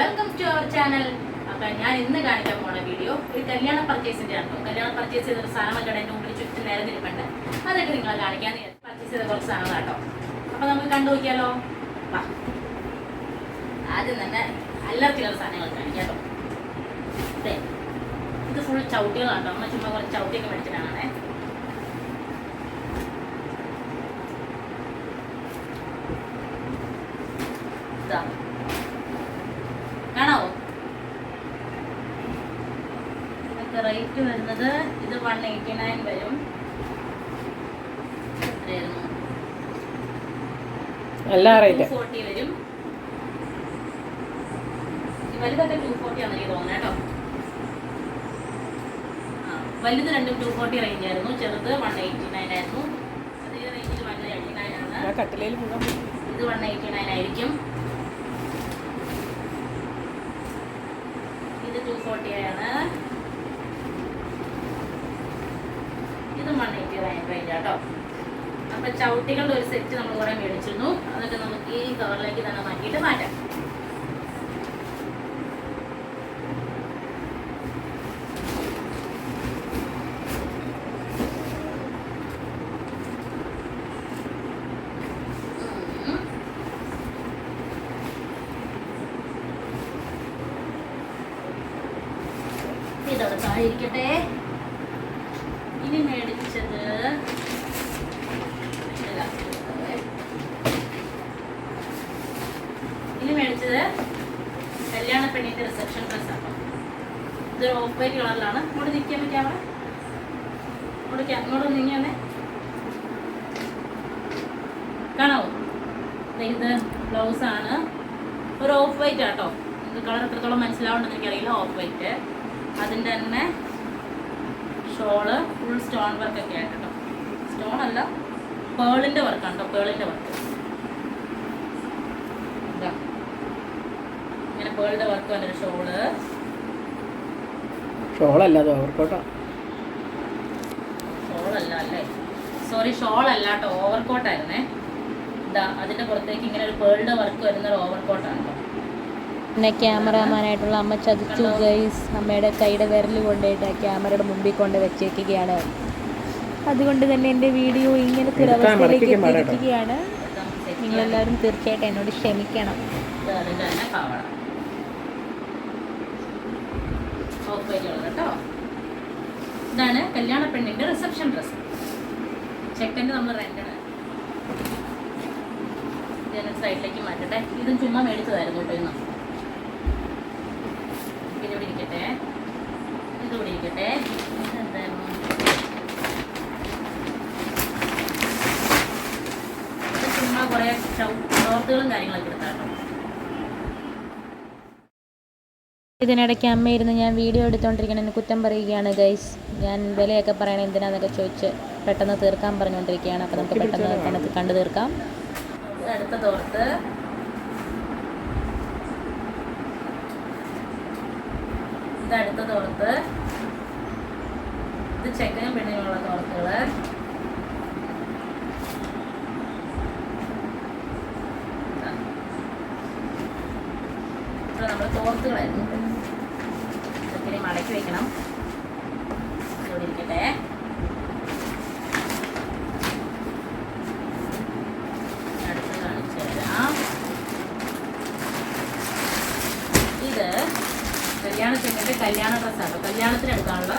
Welcome to our channel. അപ്പം ഞാൻ ഇന്ന് കാണിക്കാൻ പോണ വീഡിയോ ഒരു കല്യാണ പർച്ചേസിൻ്റെ ആണ്. കല്യാണം പർച്ചേസ് ചെയ്തൊരു സാധനമൊക്കെ എൻ്റെ മുമ്പിൽ ചുറ്റും നിരന്നിരിപ്പുണ്ട്. അതൊക്കെ നിങ്ങളെ കാണിക്കാൻ പർച്ചേസ് ചെയ്ത കുറച്ച് സാധനങ്ങൾ കേട്ടോ. അപ്പം നമുക്ക് കണ്ടു നോക്കിയാലോ. ആദ്യം തന്നെ അല്ലറച്ചിലുള്ള സാധനങ്ങൾ കാണിക്കാം കേട്ടോ. അതെ, ഇത് ഫുൾ ചവിട്ടികളാണ് കേട്ടോ. നമ്മൾ ചുമ്മാ കുറച്ച് ചവിട്ടിയൊക്കെ മേടിച്ചിട്ടാണേ. കാണാവോ? ഇതൊക്കെ റേറ്റ് വരുന്നത് ഇത് 189 വരും. എല്ലാ റേറ്റ് 240 വരും. വലുതൊക്കെ 240 ആണെന്ന് എനിക്ക് തോന്നുന്നത് കേട്ടോ. വലുത് രണ്ടും 240 റേഞ്ച് ആയിരുന്നു, ചെറുത് 189 ആയിരുന്നു. അതേ റേഞ്ചിൽ 189 ആണ്. ഇത് 189 ആയിരിക്കും. ഇത് 240 ആണ്. ഇത് 189 റേഞ്ച് കേട്ടോ. അപ്പൊ ചവിട്ടികളുടെ ഒരു സെറ്റ് നമ്മൾ കുറെ മേടിച്ചിരുന്നു. അതൊക്കെ നമുക്ക് ഈ കവറിലേക്ക് തന്നെ മാറ്റിയിട്ട് മാറ്റാം. ഇതവിടെ താഴെയിരിക്കട്ടെ. ഇനി മേടിച്ചത് കല്യാണ പെണ്ണിന്റെ റിസപ്ഷൻ ഡ്രസ് ആണ്. ഇതൊരു ഓഫ് വൈറ്റ് കളറിലാണ്. ഇങ്ങോട്ട് നിൽക്കാൻ പറ്റിയ അവിടെ ഇങ്ങോട്ട് നീങ്ങിയാണേ. കാണാവോ? ഇത് ബ്ലൗസ് ആണ്, ഒരു ഓഫ് വൈറ്റ് ആട്ടോ. ഇത് കളർ എത്രത്തോളം മനസ്സിലാവുണ്ടെന്ന് എനിക്കറിയില്ല. ഓഫ് വൈറ്റ്, അതിൻ്റെ തന്നെ ഷോള് ഫുൾ സ്റ്റോൺ വർക്കൊക്കെ ആയിട്ട് കേട്ടോ. സ്റ്റോൺ അല്ല, പേളിൻ്റെ വർക്കാണ് കേട്ടോ. പേളിൻ്റെ വർക്ക് ഇങ്ങനെ പേളിൻ്റെ വർക്ക് വന്നൊരു ഷോളല്ല അല്ലേ, സോറി, ഷോളല്ല കേട്ടോ, ഓവർകോട്ടായിരുന്നേ. ഇതാ അതിൻ്റെ പുറത്തേക്ക് ഇങ്ങനെ ഒരു പേളിൻ്റെ വർക്ക് വരുന്നൊരു ഓവർകോട്ടാണ് കേട്ടോ. പിന്നെ ക്യാമറാമാനായിട്ടുള്ള അമ്മ ചതിച്ചു ഗൈസ്. അമ്മയുടെ കൈയുടെ വിരൽ കൊണ്ടുപോയിട്ട് ആ ക്യാമറയുടെ മുമ്പിൽ കൊണ്ട് വെച്ചേക്കുകയാണ്. അതുകൊണ്ട് തന്നെ എൻ്റെ വീഡിയോ ഇങ്ങനത്തെ ഒരു അവസ്ഥയിലേക്ക് എത്തിയിരിക്കുകയാണ്. നിങ്ങളെല്ലാവരും തീർച്ചയായിട്ടും എന്നോട് ക്ഷമിക്കണം. ഇതാണ് കല്യാണ പെണ്ണിൻ്റെ റിസപ്ഷൻ ഡ്രസ്സ്. ചെക്കൻ്റെ നമ്മൾ റെൻ്റാണ്. ഇതിനെ സൈഡിലേക്ക് മാറ്റട്ടെ. ഇതും ചുമ്മാ മേടിച്ചതായിരുന്നു കേട്ടോ. ഇന്ന് ഇതിവിടെ ഇരിക്കട്ടെ, ഇതിവിടെ ഇരിക്കട്ടെ. എന്തായിരുന്നു ചുമ്മാ കുറേ ഷോർട്ടുകളും കാര്യങ്ങളൊക്കെ എടുത്താട്ടോ. ഇതിനിടയ്ക്ക് അമ്മയിരുന്ന് ഞാൻ വീഡിയോ എടുത്തുകൊണ്ടിരിക്കണമെന്ന് കുറ്റം പറയുകയാണ് ഗൈസ്. ഞാൻ വിലയൊക്കെ പറയണത് എന്തിനാന്നൊക്കെ ചോദിച്ച് പെട്ടെന്ന് തീർക്കാൻ പറഞ്ഞുകൊണ്ടിരിക്കുകയാണ്. അപ്പോൾ നമുക്ക് പെട്ടെന്ന് കണ്ടു തീർക്കാം. അടുത്ത തോർത്ത്, ഇതടുത്ത തോർത്ത്. ഇത് ചെക്കനും പെണ്ണിനുള്ള തോർത്തുകള്. നമ്മൾ തോർത്തുകളായിരുന്നു. ഇതൊക്കെ മടക്കി വെക്കണം. ഇവിടെ ഇരിക്കട്ടെ. അടുത്ത് കാണിച്ചു തരാം. ഇത് കല്യാണത്തിൻ്റെ കല്യാണ ഡ്രസ്സാണ്. കല്യാണത്തിന് എടുക്കാനുള്ള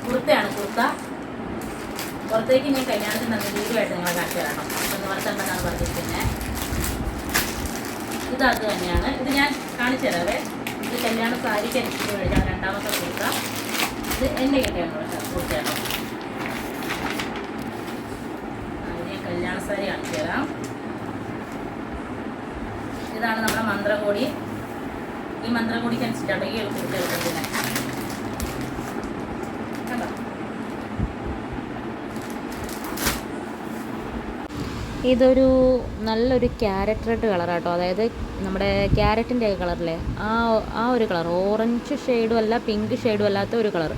കുർത്തയാണ്. കുർത്ത പുറത്തേക്ക് ഞാൻ കല്യാണത്തിന് തന്നെ വീഡിയോ ആയിട്ട് നിങ്ങളെ കാണിച്ചു തരാം. ഒന്ന് വർത്തണ്ടെന്നാണ് പറഞ്ഞിരിക്കുന്നത്. ഇത് അത് തന്നെയാണ്. ഇത് ഞാൻ കാണിച്ചു തരാവേ. ഇത് കല്യാണ സാരിക്ക് എനിക്ക് മേടിച്ചാൽ രണ്ടാമത്തെ കുർത്ത. ഇത് എൻ്റെ കിട്ടിയാണ് കുർത്തയാണോ. ഇത് ഞാൻ കല്യാണ സാരി കാണിച്ചു തരാം. ഇതാണ് നമ്മുടെ മന്ത്രകോടി. ഈ മന്ത്രകോടിക്ക് അനുസരിച്ചാട്ടോ ഈ കുർത്ത എടുക്കുന്നത്. കണ്ടോ? ഇതൊരു നല്ലൊരു ക്യാരറ്റ് റെഡ് കളറാട്ടോ. അതായത് നമ്മുടെ ക്യാരറ്റിൻ്റെ കളറില്ലേ, ആ ഒരു കളർ. ഓറഞ്ച് ഷെയ്ഡും അല്ല, പിങ്ക് ഷെയ്ഡും അല്ലാത്ത ഒരു കളർ.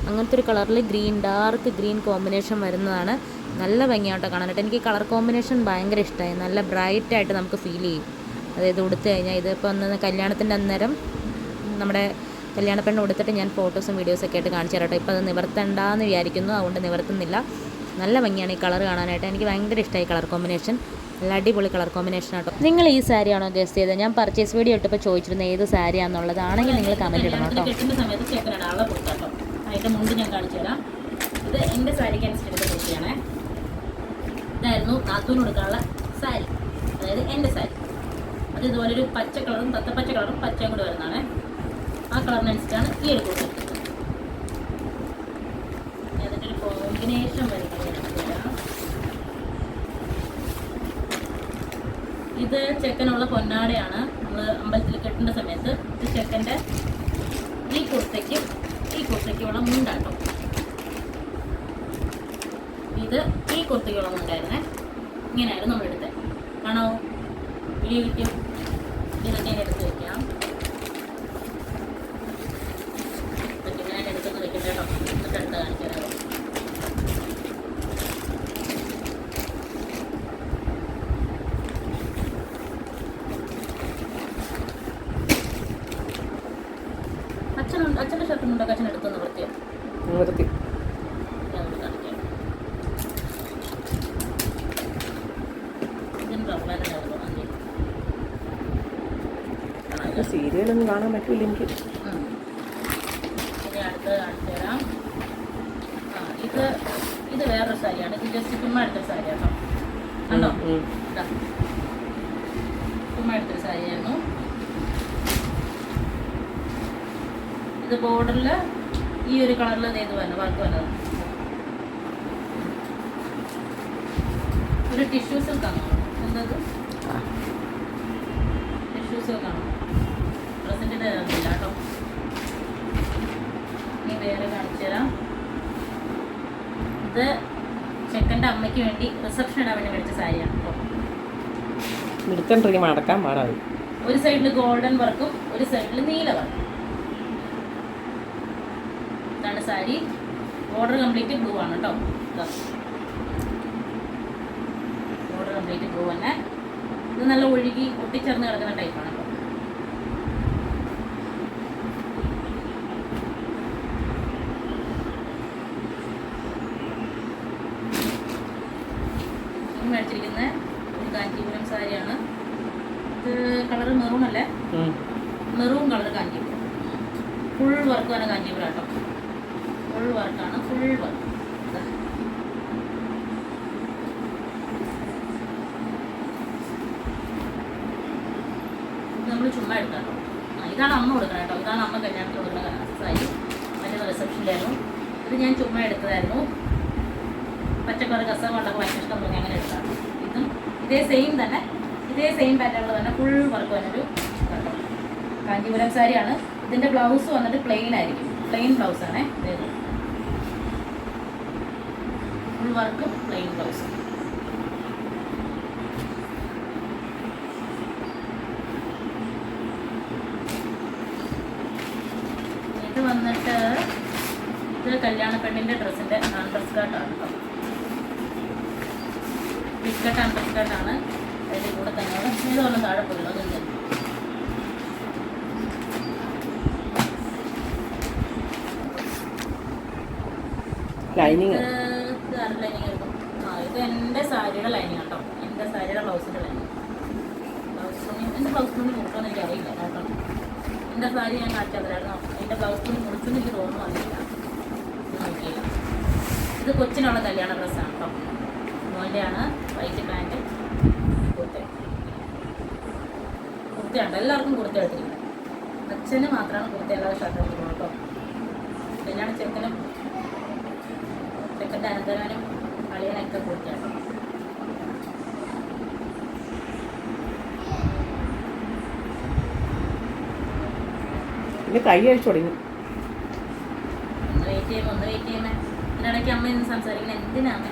അങ്ങനത്തെ ഒരു കളറിൽ ഗ്രീൻ, ഡാർക്ക് ഗ്രീൻ കോമ്പിനേഷൻ വരുന്നതാണ്. നല്ല ഭംഗിയാട്ടോ കാണാനായിട്ട്. എനിക്ക് കളർ കോമ്പിനേഷൻ ഭയങ്കര ഇഷ്ടമായി. നല്ല ബ്രൈറ്റായിട്ട് നമുക്ക് ഫീൽ ചെയ്യും. അതായത് ഉടുത്ത് കഴിഞ്ഞാൽ ഇതിപ്പോൾ ഒന്ന് കല്യാണത്തിൻ്റെ അന്നേരം നമ്മുടെ കല്യാണ പെണ്ണ് ഉടുത്തിട്ട് ഞാൻ ഫോട്ടോസും വീഡിയോസൊക്കെ ആയിട്ട് കാണിച്ചു തരാം കേട്ടോ. ഇപ്പോൾ അത് നിവർത്തണ്ടെന്ന് വിചാരിക്കുന്നു, അതുകൊണ്ട് നിവർത്തുന്നില്ല. നല്ല ഭംഗിയാണ് ഈ കളർ കാണാനായിട്ട്. എനിക്ക് ഭയങ്കര ഇഷ്ടമായി കളർ കോമ്പിനേഷൻ. നല്ല അടിപൊളി കളർ കോമ്പിനേഷൻ ആട്ടോ. നിങ്ങൾ ഈ സാരിയാണോ ഗസ്റ്റ് ചെയ്തത്? ഞാൻ പർച്ചേസ് വീഡിയോ ഇട്ടപ്പോൾ ചോദിച്ചിരുന്നു ഏത് സാരിയാണെന്നുള്ളതാണെങ്കിൽ നിങ്ങൾ കമൻറ്റ് ഇടണം കേട്ടോ. കെട്ടുന്ന സമയത്ത് ചേക്കനാണ് ആളെ കൊടുത്താട്ടോ. അതിൻ്റെ മുണ്ട് ഞാൻ കാണിച്ചു തരാം. ഇത് എൻ്റെ സാരിക്ക് അനുസരിച്ചിട്ട് കുട്ടിയാണേ. ഇതായിരുന്നു നാത്തൂന് കൊടുക്കാനുള്ള സാരി, അതായത് എൻ്റെ സാരി. അത് ഇതുപോലൊരു പച്ച കളറും തത്തപ്പച്ച കളറും പച്ചയും കൂടി വരുന്നതാണ്. ആ കളറിനനുസരിച്ചാണ് ഈ ഒരു കുട്ടി. അതിൻ്റെ ഒരു കോമ്പിനേഷൻ വരുന്നത് ഇത് ചെക്കനുള്ള പൊന്നാടയാണ്. നമ്മൾ അമ്പലത്തിൽ കെട്ടുന്ന സമയത്ത് ഇത് ചെക്കൻ്റെ ഈ കുർത്തയ്ക്കുള്ള മുണ്ടാട്ടോ. ഇത് ഈ കുർത്തയ്ക്കുള്ള മുണ്ടായിരുന്നേ. ഇങ്ങനെയായിരുന്നു നമ്മളെടുത്തത്. കാണോ വീഡിയോ കിട്ടിയോ? ഇതൊക്കെ ഞാൻ എടുത്ത് വെക്കാം. ഇതൊക്കെ ഞാൻ എടുത്തൊന്ന് വെക്കട്ടെ കേട്ടോ. എന്നിട്ട് അടുത്ത് കാണിച്ചു തരാമോ. അച്ഛൻ്റെ ഷർട്ടുണ്ടോ? അച്ഛൻ എടുത്തൊന്ന് വൃത്തിയാണ്. സീരിയലൊന്നും കാണാൻ പറ്റില്ല എനിക്ക്. ഇനി അടുത്ത് കാണിച്ചു തരാം. ഇത് വേറൊരു സാരിയാണ്. ഇത് ജസ്റ്റ് ചുമ്മാ എടുത്തൊരു സാരി കേട്ടോ. കണ്ടോ? ചുമ്മാ എടുത്തൊരു സാരിയായിരുന്നു. ഇത് ബോർഡറിൽ ഈ ഒരു കളറിൽ ഇത് വന്നു വർക്ക് വന്നത്. ഒരു ടിഷ്യൂ സിൽക്കാണോ? എന്തത് ടിഷ്യൂ സിൽക്കാണോ? ഡ്രസ്സിൻ്റെ ഇല്ല കേട്ടോ. ഇനി വേറെ കാണിച്ചു തരാം. ഇത് ചെക്കൻ്റെ അമ്മയ്ക്ക് വേണ്ടി റിസപ്ഷൻ ഇടാൻ വേണ്ടി മേടിച്ച സാരിയാണ് കേട്ടോ. മടക്കാൻ പാടായി. ഒരു സൈഡിൽ ഗോൾഡൻ വർക്കും ഒരു സൈഡിൽ നീല വർക്കും. ഇതാണ് സാരി. ബോർഡർ കംപ്ലീറ്റ് ബ്ലൂ ആണ് കേട്ടോ. ബോർഡർ കംപ്ലീറ്റ് ബ്ലൂ തന്നെ. ഇത് നല്ല ഒഴുകി ഒട്ടിച്ചേർന്ന് കിടക്കുന്ന ടൈപ്പാണ് കേട്ടോ. മേടിച്ചിരിക്കുന്ന ഒരു കാഞ്ചീപുരം സാരിയാണ്. ഇത് കളർ മെറൂൺ അല്ലേ? Maroon colour Kanchipuram. Full work തന്നെ കാഞ്ചീപുരം കേട്ടോ. ഫുൾ വർക്കാണ്. ഫുൾ വർക്ക് നമ്മൾ ചുമ്മാ എടുക്കാം കേട്ടോ. ഇതാണ് അമ്മ കൊടുക്കണം കേട്ടോ. ഇതാണ് അമ്മ കല്യാണത്തിന് കൊടുക്കുന്ന സാരി. മറ്റേ റിസപ്ഷൻ്റെ ആയിരുന്നു. ഇത് ഞാൻ ചുമ്മാ എടുത്തതായിരുന്നു. പച്ചക്കറി കസവ് കൊണ്ടൊക്കെ ഭയങ്കര ഇഷ്ടം തോന്നി അങ്ങനെ എടുക്കാം. ഇതും ഇതേ സെയിം തന്നെ, ഇതേ സെയിം പാറ്റേണിൽ തന്നെ ഫുൾ വർക്ക് വന്നൊരു കേട്ടോ കാഞ്ചീപുരം സാരിയാണ്. ഇതിൻ്റെ ബ്ലൗസ് വന്നിട്ട് പ്ലെയിൻ ആയിരിക്കും. പ്ലെയിൻ ബ്ലൗസാണേ. ഇതേത് ഫുൾ വർക്ക് പ്ലെയിൻ ബ്ലൗസ്. ഇത് വന്നിട്ട് ഇത് കല്യാണ പെണ്ണിൻ്റെ ഡ്രസ്സിൻ്റെ അണ്ടർ സ്കേർട്ടാണ് കേട്ടോ. ബിസ്കട്ട് അണ്ടർ സ്കേർട്ടാണ്. അതിൻ്റെ കൂടെ തന്നെ ഇതൊന്നും താഴെ പോയില്ലോ. അതൊന്നും ലൈനിങ് ലൈനിങ് എടുക്കും. ഇത് എൻ്റെ സാരിയുടെ ലൈനിങ് കേട്ടോ. എൻ്റെ സാരിയുടെ ബ്ലൗസിൻ്റെ ലൈനിങ്. ബ്ലൗസ് തുണി എൻ്റെ ബ്ലൗസ് തുണി മുറിക്കുമെന്ന് എനിക്ക് അറിയില്ല കേട്ടോ. എൻ്റെ സാരി ഞാൻ കാണിച്ചതരായിരുന്നു. എൻ്റെ ബ്ലൗസ് തുണി മുറിച്ചെന്ന് എനിക്ക് തോന്നുന്നു. അറിയില്ല, നോക്കിയില്ല. ഇത് കൊച്ചിനുള്ള കല്യാണ ഡ്രസ്സാണ് കേട്ടോ. മോൻ്റെയാണ്. വൈറ്റ് പാൻറ്റ്, കുർത്തയുണ്ട്. എല്ലാവർക്കും കുർത്ത എടുത്തിരിക്കുന്നത്. അച്ഛന് മാത്രമാണ് കുർത്ത അല്ലാതെ ഷർട്ട് എടുത്തിട്ടുള്ളത് കേട്ടോ. കല്യാണ ചെറുക്കനും ചെക്കൻ്റെ അനന്തരവനും അളിയനൊക്കെ കുർത്തയുണ്ട്. പിന്നെ കൈ അഴിച്ചു തുടങ്ങി. ഒന്ന് വെയിറ്റ് ചെയ്യുമ്പേ ഇതിനിടയ്ക്ക് അമ്മ ഇന്ന് സംസാരിക്കുന്നത് എന്തിനാണ്?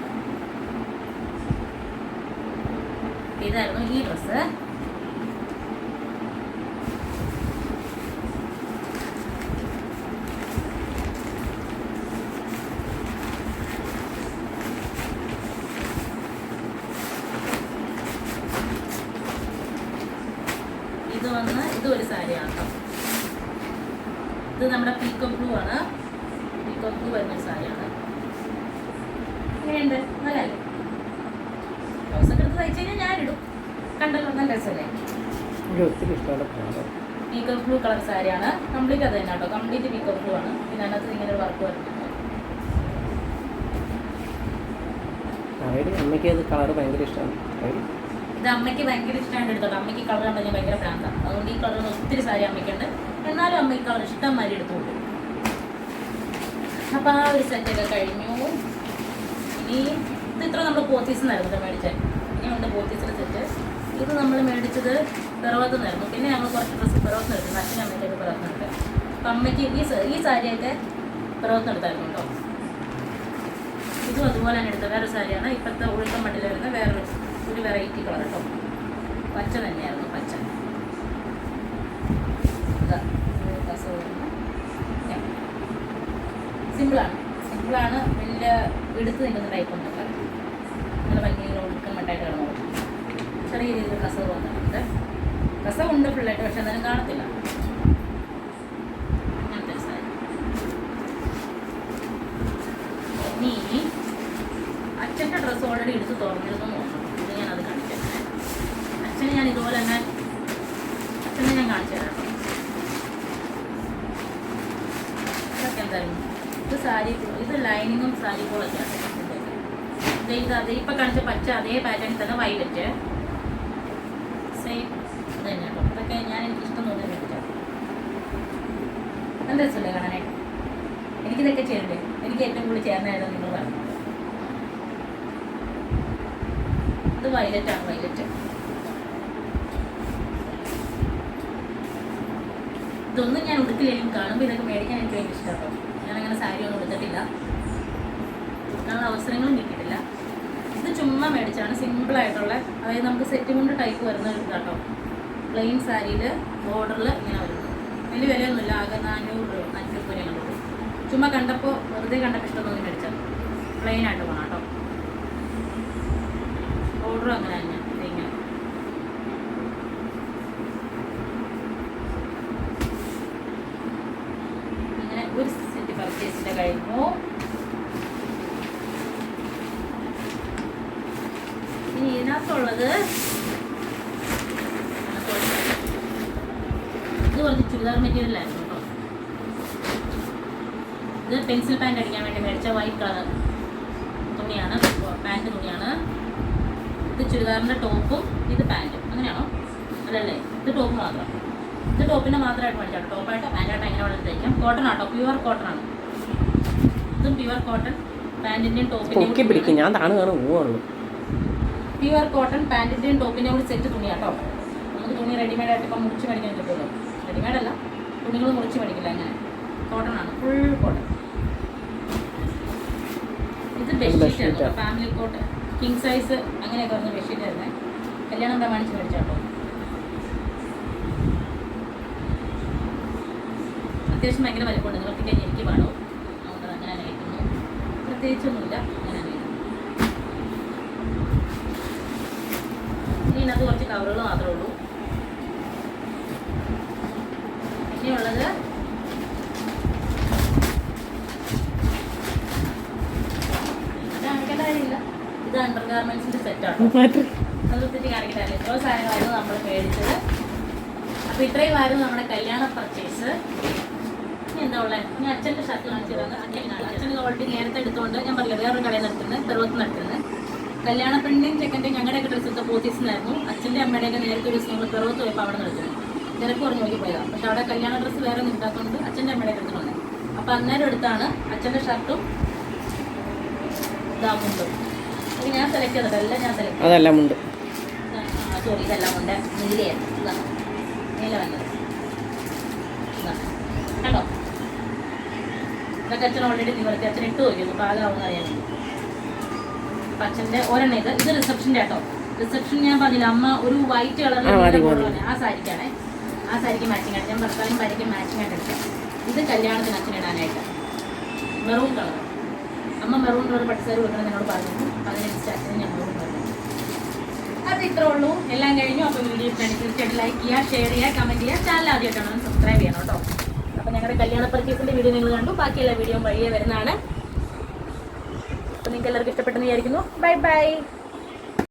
ഇതായിരുന്നു ഈ ഡ്രസ്സ്. ഇത് ഒരു സാരിയാണ് കേട്ടോ. ഇത് നമ്മുടെ പീക്കോ ബ്ലൂ ആണ്. പീക്കോ ബ്ലൂ വരുന്നൊരു സാരിയാണ്. ഇങ്ങനെയുണ്ട്, നല്ലല്ലേ? ബ്ലൗസൊക്കെ എടുത്ത് തയ്ച്ചു കഴിഞ്ഞാൽ ഞാനിടും. കണ്ടല്ലോ, നല്ല രസമല്ലേ? ഒത്തിരി ഇഷ്ടമുള്ള കളർ. പീക്കോ ബ്ലൂ കളർ സാരിയാണ്. കംപ്ലീറ്റ് അത് തന്നെ കേട്ടോ. കംപ്ലീറ്റ് പീക്കോ ബ്ലൂ ആണ്. പിന്നെ അതിനകത്ത് ഇങ്ങനെ ഒരു വർക്ക് വരുന്നുണ്ട്. അമ്മയ്ക്ക് അത് കളർ ഭയങ്കര ഇഷ്ടമാണ്. ഇത് അമ്മയ്ക്ക് ഭയങ്കര ഇഷ്ടമാണ് എടുത്തോട്ടെ. അമ്മയ്ക്ക് കളർ കണ്ടാൽ ഞാൻ ഭയങ്കര പ്രാന്താണ്. അതുകൊണ്ട് ഈ കളറിന് ഒത്തിരി സാരി അമ്മയ്ക്കുണ്ട്. എന്നാലും അമ്മയ്ക്ക് കളർ ഇഷ്ടം മാതിരി എടുത്തോളൂ. അപ്പോൾ ആ ഒരു സെറ്റൊക്കെ കഴിഞ്ഞു. ഇനി ഇത് ഇത്ര നമ്മൾ പോത്തീസ് നിന്നായിരുന്നു മേടിച്ചത്. ഇനിയുണ്ട് പോത്തീസിൻ്റെ സെറ്റ്. ഇത് നമ്മൾ മേടിച്ചത് പിറവത്ത് നിന്നായിരുന്നു. പിന്നെ ഞങ്ങൾ കുറച്ച് ഡ്രസ്സ് പിറവത്ത് നിർത്തുന്നു. അച്ഛനും അമ്മയ്ക്കൊക്കെ പിറവത്ത് നിർത്തുക. അപ്പം അമ്മയ്ക്ക് ഈ സാരിയൊക്കെ പിറവത്ത് നിർത്തായിരുന്നു കേട്ടോ. ഇതും അതുപോലെ തന്നെ എടുത്ത വേറൊരു സാരിയാണ്. ഇപ്പോഴത്തെ ഉഴുത്തം മട്ടിൽ വരുന്ന ഒരു വെറൈറ്റി കളർ കേട്ടോ. പച്ച തന്നെയായിരുന്നു, പച്ച. സിമ്പിളാണ്. വലിയ എടുത്ത് നിൽക്കുന്ന ടൈപ്പ് ഒന്നുമില്ല. നല്ല ഭംഗിയിൽ ഉഴുത്തം മട്ടായിട്ട് കിടന്നു. ചെറിയ രീതിയിൽ കസവ് വന്നിട്ടുണ്ട്. കസവുണ്ട് ഫുള്ളായിട്ട്, പക്ഷെ എന്നാലും കാണത്തില്ല. അങ്ങനത്തെ സാരി. ഇനി അച്ഛൻ്റെ ഡ്രസ്സ് ഓൾറെഡി എടുത്ത് തുറന്നിരുന്നു നോക്കണം. ഇത് ഞാനത് കാണിക്കാം. അച്ഛനെ ഞാൻ ഇതുപോലെ തന്നെ ഞാൻ കാണിച്ചു തരാം. ഇതൊക്കെ എന്തായാലും ഇത് സാരി, ഇത് ലൈനിങ്ങും സാരി പോളൊക്കെയാണ്. ഇത് ഇപ്പം കാണിച്ച പച്ച അതേ പാറ്റേൺ തന്നെ വൈലറ്റ് സെയിം ഇത് തന്നെ കേട്ടോ. ഇതൊക്കെ എനിക്ക് ഇഷ്ടം തോന്നി മേടിച്ചാൽ നല്ല രസമല്ലേ കാണാനായിട്ട്? എനിക്കിതൊക്കെ ചേരണ്ടേ? എനിക്ക് ഏറ്റവും കൂടുതൽ ചേർന്നായിരുന്നു നിങ്ങൾ പറഞ്ഞു. ഇത് വൈലറ്റാണ്, വൈലറ്റ്. ഇതൊന്നും ഞാൻ ഉടുക്കില്ലെങ്കിലും കാണുമ്പോൾ ഇതൊക്കെ മേടിക്കാൻ എനിക്ക് ഭയങ്കര ഇഷ്ടമാണ്. ഞാനങ്ങനെ സാരി ഒന്നും എടുത്തിട്ടില്ല, ഉടുക്കാനുള്ള അവസരങ്ങളും കിട്ടിയിട്ടില്ല. ഇത് ചുമ്മാ മേടിച്ചാണ്, സിമ്പിളായിട്ടുള്ള. അതായത് നമുക്ക് സെറ്റ് കൊണ്ട് ടൈപ്പ് വരുന്ന ഒരു കേട്ടോ. പ്ലെയിൻ സാരിയിൽ ബോർഡറിൽ ഇങ്ങനെ വരുന്നത്. വലിയ വിലയൊന്നുമില്ല, ആകെ 400 രൂപ 500 രൂപ ഞങ്ങളുള്ളൂ. ചുമ്മാ കണ്ടപ്പോൾ വെറുതെ കണ്ടപ്പോൾ ഇഷ്ടം തോന്നി മേടിച്ചാൽ. പ്ലെയിനായിട്ട് പോകണം കേട്ടോ. ബോർഡറും അങ്ങനെ തന്നെ ഇതിങ്ങനെ. ഇങ്ങനെ ഒരു സെറ്റ് പർച്ചേസിൻ്റെ കഴിഞ്ഞു. ഇനി ഇതിനകത്തുള്ളത് ഇത് കുറച്ച് ചുരിദാർ മെറ്റീരിയലായിരുന്നു കേട്ടോ. ഇത് പെൻസിൽ പാൻറ് അടിക്കാൻ വേണ്ടി മേടിച്ച വൈറ്റ് കളർ തുണിയാണ്, പാൻറ് തുണിയാണ്. ഇത് ചുരിദാറിൻ്റെ ടോപ്പും ഇത് പാൻറ്റും. അങ്ങനെയാണോ? അതല്ലേ, ഇത് ടോപ്പ് മാത്രം. ഇത് ടോപ്പിൻ്റെ മാത്രമായിട്ട് മേടിച്ചാട്ടോ. ടോപ്പായിട്ട് പാൻറ്റായിട്ട് എങ്ങനെ വേണമെങ്കിലും തയ്ക്കാം. കോട്ടൺ ആട്ടോ, പ്യുവർ കോട്ടൺ ആണ്. ഇതും പ്യുവർ കോട്ടൺ പാൻറ്റിൻ്റെയും ടോപ്പിൻ്റെയും. ഞാൻ താണ് പോവുള്ളൂ. പ്യുവർ കോട്ടൺ പാൻറ്റിൻ്റെയും ടോപ്പിൻ്റെയും കൂടി സെറ്റ് തുണിയാട്ടോ. നമുക്ക് തുണി റെഡിമെയ്ഡായിട്ട് ഇപ്പം മുറിച്ച് മേടിക്കാൻ കിട്ടുമല്ലോ. റെഡിമെയ്ഡല്ല, തുണികൾ മുറിച്ച് മേടിക്കില്ല. അങ്ങനെ കോട്ടൺ ആണ്, ഫുൾ കോട്ടൺ. ഇത് ബെഡ്ഷീറ്റ് ആണ്, ഫാമിലി കോട്ട്, കിങ് സൈസ് അങ്ങനെയൊക്കെ വരുന്ന ബെഡ്ഷീറ്റ് ആയിരുന്നേ. കല്യാണം പ്രമാണിച്ച് മേടിച്ചാട്ടോ. അത്യാവശ്യം ഭയങ്കര വലിപ്പമുണ്ട്. നിങ്ങൾക്ക് കഴിഞ്ഞ് എനിക്ക് വേണോ, അതുകൊണ്ട് അങ്ങനെ അനയിക്കുന്നു. പ്രത്യേകിച്ചൊന്നുമില്ല, അങ്ങനെ അനയിക്കുന്നു. ഇനി ഇതിനകത്ത് കുറച്ച് കവറുകൾ മാത്രമേ ഉള്ളൂ. ഇനിയുള്ളത് കാണിക്കേണ്ട കാര്യമില്ല. ഇത് അണ്ടർ ഗാർമെന്റ്സിന്റെ സെറ്റാണ്. അത് ഒത്തിരി കാണിക്കാറില്ല. എത്രയോ സാധനങ്ങളായിരുന്നു നമ്മൾ മേടിച്ചത്. അപ്പോൾ ഇത്രയുമായിരുന്നു നമ്മുടെ കല്യാണ പർച്ചേസ്. ഇനി എന്താ ഉള്ളത്? ഞാൻ അച്ഛൻ്റെ ഷർട്ട് കാണിച്ചു തരാം. അച്ഛന് ഓൾറെഡി നേരത്തെ എടുത്തുകൊണ്ട് ഞാൻ പറഞ്ഞില്ല, വേറൊരു കടയിൽ നടത്തുന്നത്, പെറുവത്ത് നടത്തുന്നത്. കല്യാണ പെണ്ണിൻ്റെയും ചെക്കൻ്റെയും ഞങ്ങളുടെയൊക്കെ ഡ്രസ്സൊക്കെ പോത്തീസിനായിരുന്നു. അച്ഛൻ്റെ അമ്മയുടെയൊക്കെ നേരത്തെ ഒരു ദിവസം നമ്മൾ പെറുവത്ത് പോയപ്പോൾ അവിടെ നടത്തുന്നത്. തിരക്ക് കുറഞ്ഞ് നോക്കി പോയതാണ്. പക്ഷെ അവിടെ കല്യാണ ഡ്രസ്സ് വേറെ ഒന്നും ഇട്ടാത്തതുകൊണ്ട് അച്ഛൻ്റെ അമ്മയുടെ എടുത്ത് വന്നത്. അപ്പോൾ അന്നേരം എടുത്താണ് അച്ഛൻ്റെ ഷർട്ടും ഇതാമുണ്ടും. അത് ഞാൻ സെലക്ട് ചെയ്തിട്ട് എല്ലാം ഞാൻ സെലക്ട് ചെയ്തു. അതെല്ലാം ഉണ്ട്. സോറി, ഇതെല്ലാം ഉണ്ട്. നീലയായിരുന്നു. ഇതാണ് നീല വന്നത്. കണ്ടോ? ഇതൊക്കെ അച്ഛൻ ഓൾറെഡി നിവർത്തി. അച്ഛൻ ഇട്ട് നോക്കിയിരുന്നു പാകാവുന്ന അറിയാൻ വേണ്ടി. അപ്പം അച്ഛൻ്റെ ഒരെണ്ണം ഇത് റിസപ്ഷൻ്റെ കേട്ടോ. റിസപ്ഷൻ ഞാൻ പറഞ്ഞില്ല, അമ്മ ഒരു വൈറ്റ് കളറിൽ ആ സാരിക്കാണ്. ആ സാരിക്ക് മാച്ചിങ് ആയിട്ട് ഞാൻ ഭർത്താവിനും ഭാര്യയ്ക്കും മാച്ചിങ് ആയിട്ട് എടുക്കാം. ഇത് കല്യാണത്തിന് അച്ഛനിടാനായിട്ട് മെറൂൺ കളർ. അമ്മ മെറൂൺ കളർ പട്ടുസാരി കൊടുക്കണം എന്നോട് പറഞ്ഞു. അതിനനുസരിച്ച് അച്ഛന് ഞാൻ മെറൂൺ കളർ. അത് ഇത്രേ ഉള്ളൂ. എല്ലാം കഴിഞ്ഞു. അപ്പോൾ വീഡിയോ തീർച്ചയായിട്ടും ലൈക്ക് ചെയ്യുക, ഷെയർ ചെയ്യുക, കമൻറ്റ് ചെയ്യുക. ചാനൽ ആദ്യമായിട്ടാണ് സബ്സ്ക്രൈബ് ചെയ്യണം കേട്ടോ. അപ്പോൾ ഞങ്ങളുടെ കല്യാണ പർച്ചേസിൻ്റെ വീഡിയോ നിങ്ങൾ കണ്ടു. ബാക്കിയെല്ലാ വീഡിയോ വഴിയേ വരുന്നതാണ്. അപ്പോൾ നിങ്ങൾക്ക് എല്ലാവർക്കും ഇഷ്ടപ്പെട്ടെന്ന് വിചാരിക്കുന്നു. Bye bye.